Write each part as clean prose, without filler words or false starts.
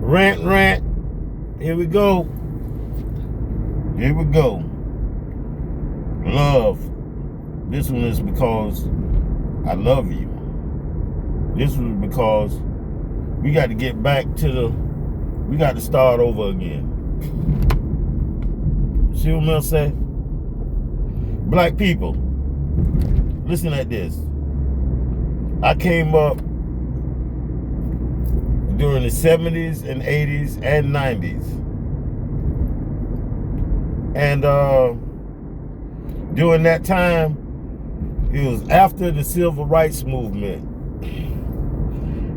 Rant. Here we go. Love. This one is because I love you. This was because we got to get back to we got to start over again. See what I'm say? Black people, listen at this. I came up during the 70s and 80s and 90s. And during that time, it was after the Civil Rights Movement.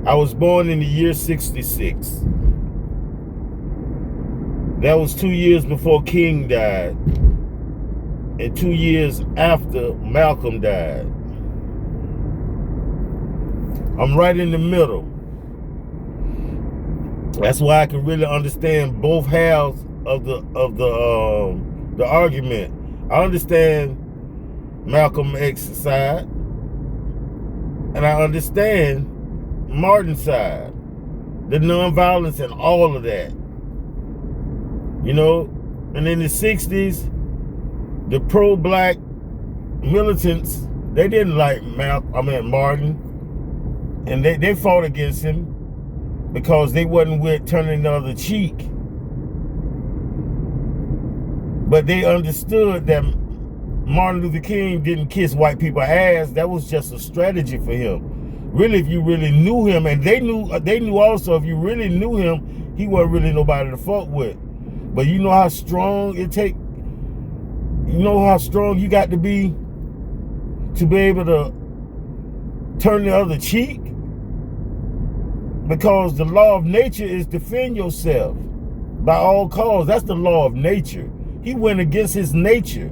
I was born in the year 66. That was 2 years before King died, and 2 years after Malcolm died. I'm right in the middle. That's why I can really understand both halves of the argument. I understand Malcolm X's side, and I understand Martin's side, the nonviolence and all of that. You know, and in the 60s, the pro-black militants, they didn't like Martin, and they fought against him because they wasn't with turning the other cheek. But they understood that Martin Luther King didn't kiss white people's ass. That was just a strategy for him. Really, if you really knew him, and they knew also, if you really knew him, he wasn't really nobody to fuck with. But you know how strong it take, you know how strong you got to be able to turn the other cheek? Because the law of nature is defend yourself by all costs. That's the law of nature. He went against his nature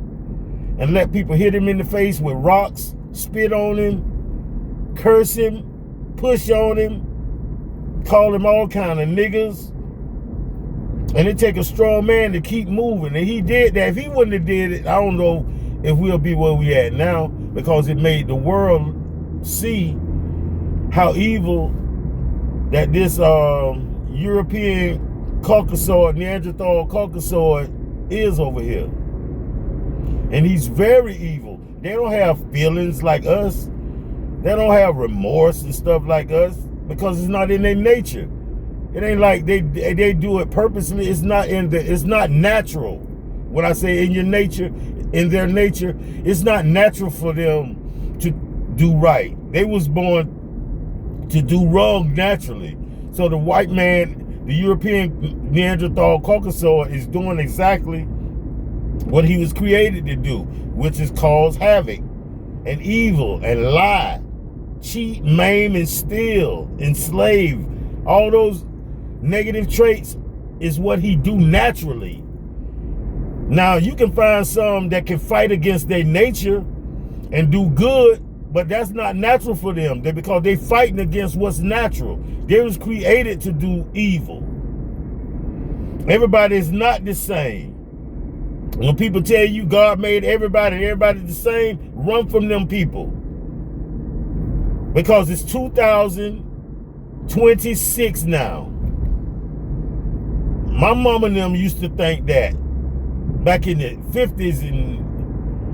and let people hit him in the face with rocks, spit on him, curse him, push on him, call him all kind of niggas. And it take a strong man to keep moving. And he did that. If he wouldn't have did it, I don't know if we'll be where we at now, because it made the world see how evil that this European Caucasoid, Neanderthal Caucasoid is over here. And he's very evil. They don't have feelings like us. They don't have remorse and stuff like us because it's not in their nature. It ain't like they do it purposely. It's not natural. When I say in your nature, in their nature, it's not natural for them to do right. They was born to do wrong naturally. So the white man, the European Neanderthal Caucasoid, is doing exactly what he was created to do, which is cause havoc and evil and lie, cheat, maim, and steal, enslave. All those negative traits is what he do naturally. Now you can find some that can fight against their nature and do good, but that's not natural for them. Because they fighting against what's natural. They was created to do evil. Everybody is not the same. When people tell you God made everybody and everybody the same, run from them people. Because it's 2026 now. My mama and them used to think that back in the 50s and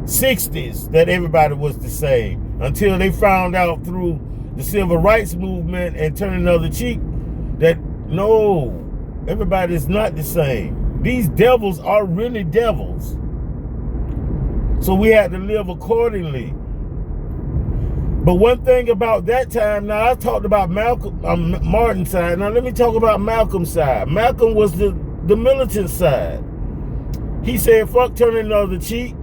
60s that everybody was the same, until they found out through the Civil Rights Movement and turning the other cheek that no, everybody is not the same. These devils are really devils. So we had to live accordingly. But one thing about that time, now I talked about Martin's side. Now let me talk about Malcolm's side. Malcolm was the militant side. He said, fuck turning the other cheek.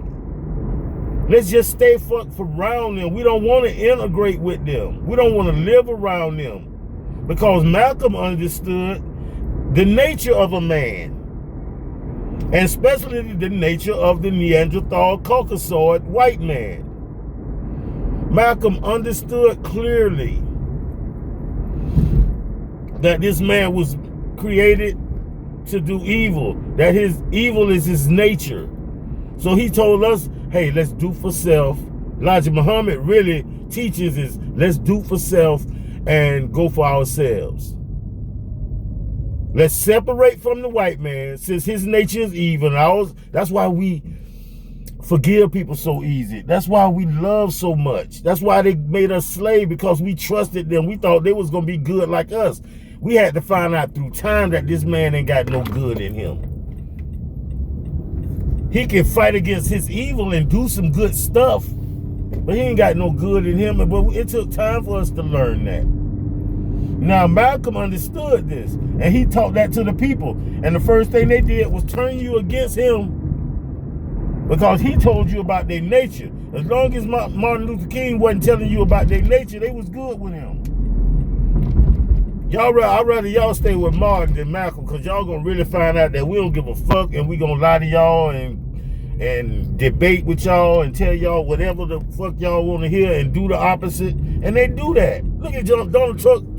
Let's just stay fucked around them. We don't want to integrate with them. We don't want to live around them. Because Malcolm understood the nature of a man. And especially the nature of the Neanderthal Caucasoid white man. Malcolm understood clearly that this man was created to do evil, that his evil is his nature. So he told us, hey, let's do for self. Elijah Muhammad really teaches is let's do for self and go for ourselves. Let's separate from the white man, since his nature is evil. And that's why we forgive people so easy. That's why we love so much. That's why they made us slaves, because we trusted them. We thought they was going to be good like us. We had to find out through time that this man ain't got no good in him. He can fight against his evil and do some good stuff, but he ain't got no good in him. But it took time for us to learn that. Now, Malcolm understood this, and he taught that to the people. And the first thing they did was turn you against him, because he told you about their nature. As long as Martin Luther King wasn't telling you about their nature, they was good with him. I'd rather y'all stay with Martin than Malcolm, because y'all gonna really find out that we don't give a fuck, and we gonna lie to y'all and debate with y'all and tell y'all whatever the fuck y'all want to hear and do the opposite. And they do that. Look at Donald fucking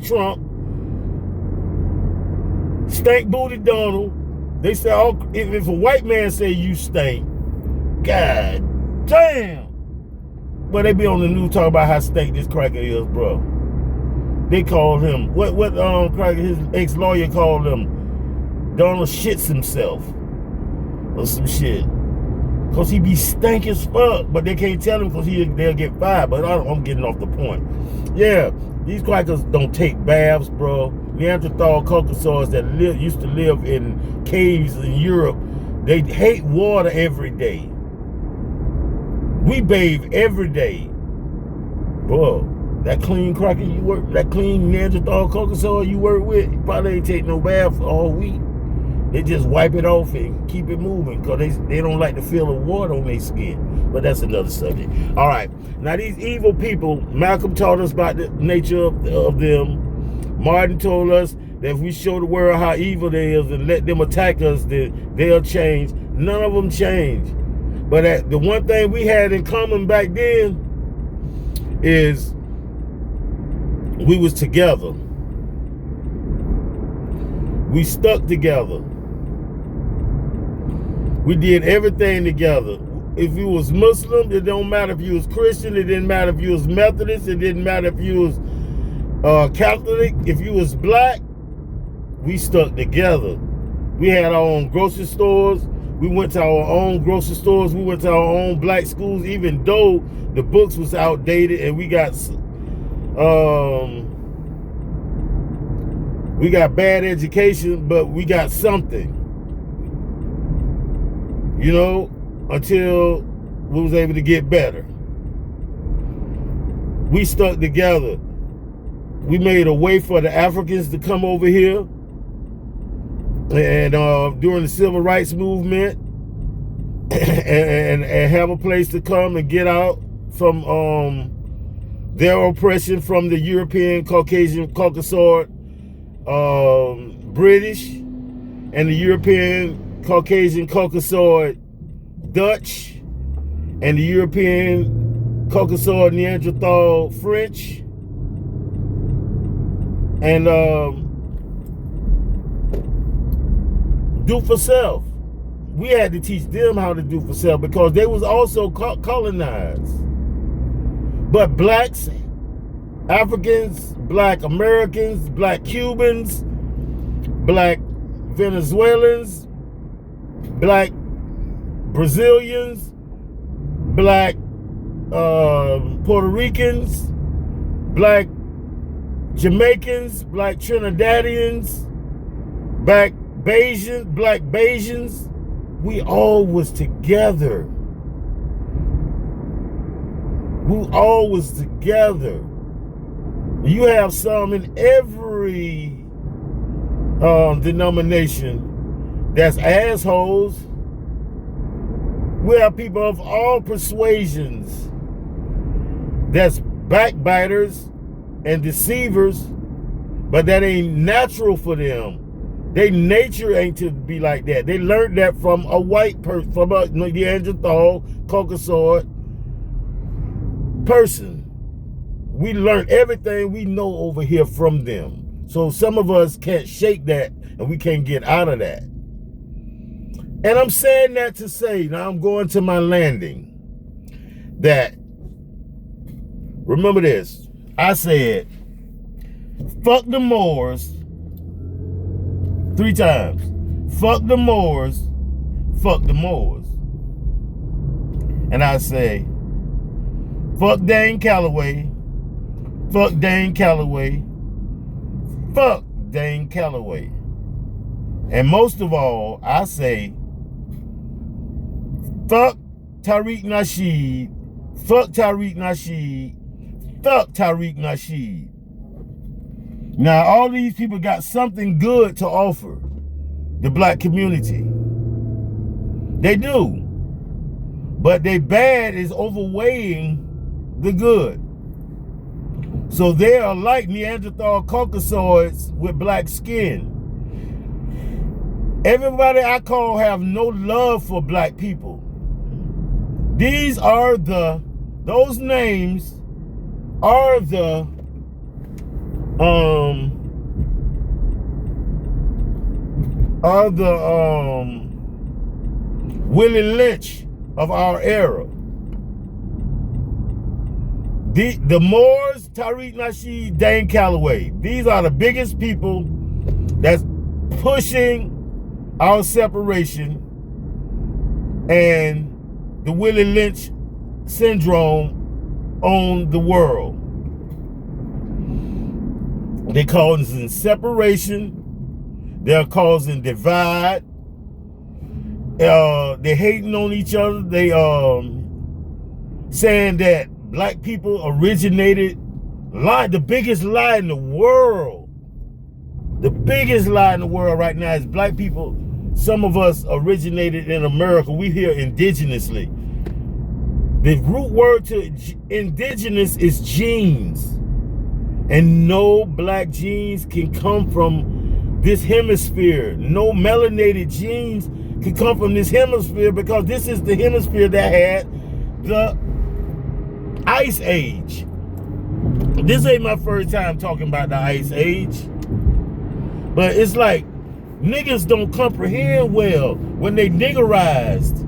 Trump, stank booty Donald. They say, oh, if a white man say you stink, god damn. But they be on the news talking about how stank this cracker is, bro. They called him, what cracker, his ex-lawyer called him, Donald shits himself or some shit. Because he be stank as fuck, but they can't tell him because they'll get fired. But I'm getting off the point. Yeah, these crackers don't take baths, bro. Neanderthal Caucasoids that used to live in caves in Europe, they hate water every day. We bathe every day. Bro, that clean cracker you work, that clean Neanderthal Caucasoid you work with, you probably ain't take no bath all week. They just wipe it off and keep it moving, because they don't like the feel of water on their skin. But that's another subject. All right. Now, these evil people, Malcolm taught us about the nature of them. Martin told us that if we show the world how evil they is and let them attack us, then they'll change. None of them change. But the one thing we had in common back then is we was together. We stuck together. We did everything together. If you was Muslim, it don't matter if you was Christian. It didn't matter if you was Methodist. It didn't matter if you was Catholic. If you was black, we stuck together. We had our own grocery stores. We went to our own grocery stores. We went to our own black schools, even though the books was outdated and we got bad education, but we got something. You know, until we was able to get better. We stuck together. We made a way for the Africans to come over here. And during the civil rights movement, and have a place to come and get out from their oppression from the European Caucasian Caucasoid British and the European Caucasian Caucasoid Dutch and the European Caucasoid Neanderthal French and do for self. We had to teach them how to do for self because they was also colonized. But blacks, Africans, black Americans, black Cubans, black Venezuelans, black Brazilians, black Puerto Ricans, black Jamaicans, black Trinidadians, black Bajans, we all was together. We all was together. You have some in every denomination that's assholes. We have people of all persuasions that's backbiters and deceivers, but that ain't natural for them. Their nature ain't to be like that. They learned that from a white person, from a Neanderthal, Caucasoid person. We learned everything we know over here from them. So some of us can't shake that and we can't get out of that. And I'm saying that to say, now I'm going to my landing, that, remember this, I said, Fuck the Moors 3 times. Fuck the Moors. Fuck the Moors. And I say, fuck Dane Calloway. Fuck Dane Calloway. Fuck Dane Calloway. And most of all, I say, fuck Tariq Nasheed. Fuck Tariq Nasheed. Fuck Tariq Nasheed. Now, all these people got something good to offer the black community. They do. But their bad is overweighing the good. So they are like Neanderthal Caucasoids with black skin. Everybody I call have no love for black people. These are those names are the Willie Lynch of our era. The Moors, Tariq Nasheed, Dane Calloway. These are the biggest people that's pushing our separation and the Willie Lynch syndrome on the world. They're causing separation. They're causing divide. They're hating on each other. They saying that black people originated the biggest lie in the world. The biggest lie in the world right now is black people. Some of us originated in America. We here indigenously. The root word to indigenous is genes. And no black genes can come from this hemisphere. No melanated genes can come from this hemisphere because this is the hemisphere that had the Ice Age. This ain't my first time talking about the Ice Age. But it's like niggas don't comprehend well when they niggerized.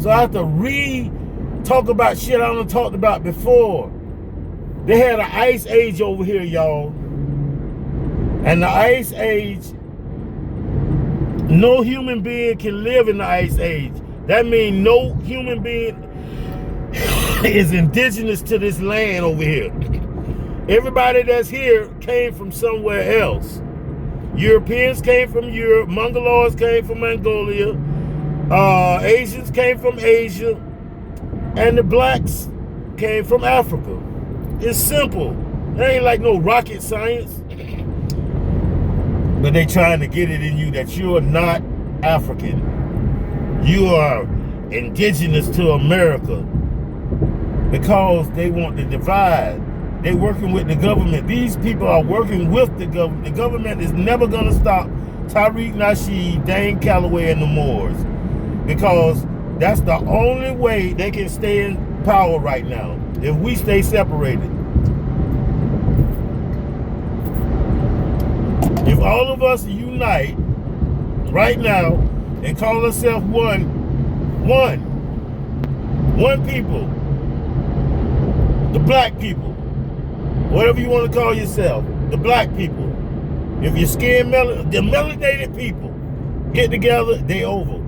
So I have to talk about shit I done talked about before. They had an Ice Age over here, y'all. And the Ice Age, no human being can live in the Ice Age. That means no human being is indigenous to this land over here. Everybody that's here came from somewhere else. Europeans came from Europe. Mongoloids came from Mongolia. Asians came from Asia. And the blacks came from Africa. It's simple. It ain't like no rocket science. But they trying to get it in you that you are not African. You are indigenous to America. Because they want to divide. They working with the government. These people are working with the government. The government is never going to stop Tariq Nasheed, Dane Calloway, and the Moors. Because that's the only way they can stay in power right now. If we stay separated. If all of us unite right now and call ourselves one people, the black people, whatever you want to call yourself, the black people. If your skin the melanated people get together, they over.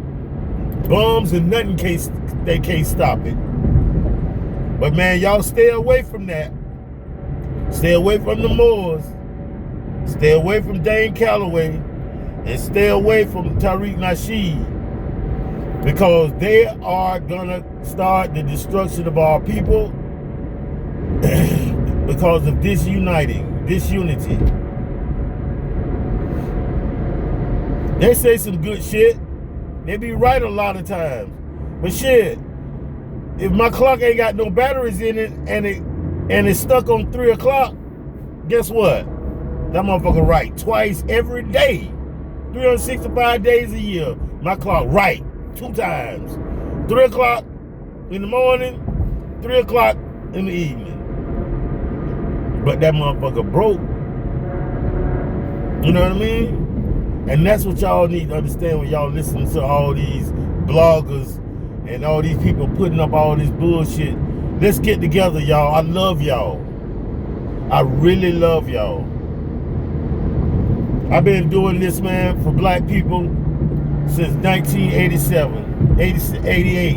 Bombs and nothing they can't stop it. But man, y'all stay away from that. Stay away from the Moors. Stay away from Dane Calloway. And stay away from Tariq Nasheed. Because they are gonna start the destruction of our people because of disunity. They say some good shit. They be right a lot of times. But shit, if my clock ain't got no batteries in it and it's stuck on 3 o'clock, guess what? That motherfucker right twice every day. 365 days a year. My clock right 2 times. 3 o'clock in the morning, 3 o'clock in the evening. But that motherfucker broke. You know what I mean? And that's what y'all need to understand when y'all listen to all these bloggers and all these people putting up all this bullshit. Let's get together, y'all. I love y'all. I really love y'all. I've been doing this, man, for black people since 1987, 88.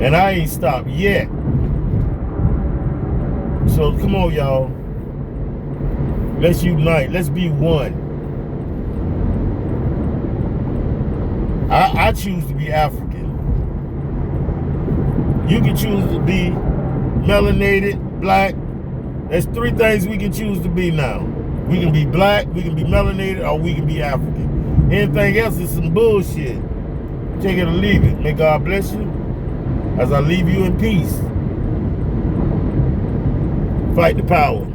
And I ain't stopped yet. So come on, y'all. Let's unite. Let's be one. I choose to be African. You can choose to be melanated, black. There's 3 things we can choose to be now. We can be black, we can be melanated, or we can be African. Anything else is some bullshit. Take it or leave it. May God bless you as I leave you in peace. Fight the power.